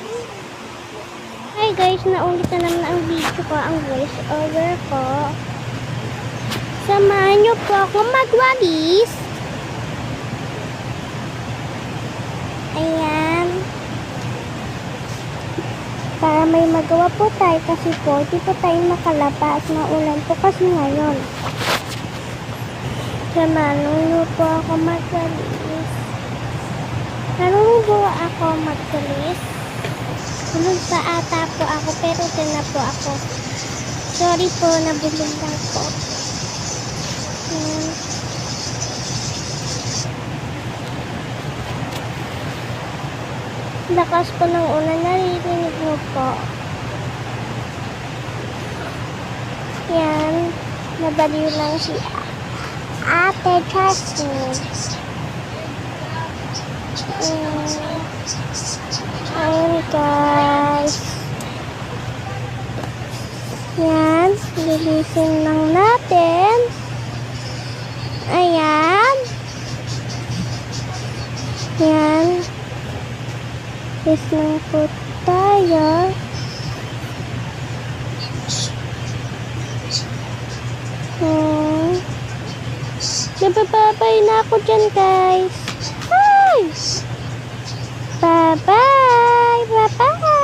Hi guys, naulit na naman ang video ko, ang voice over ko. Samahan niyo po ako magwalis. Ayan. Para may magawa po tayo kasi po, di po tayo makalabas. Maulan po kasi ngayon. Samahan niyo po ako magwalis. Marunong po ako magwalis. Tulog pa ata po ako pero na po ako. Sorry po, nabulog lang po. Lakas po ng ulan, naririnig mo po. Yan, nabaliw lang si Ate Jasmine. Ayan guys. Yan, lilisin lang natin. Ayan. Yan. Yes lang po tayo. Nabababay na ako dyan guys. Hi! Bye-bye! Bye-bye!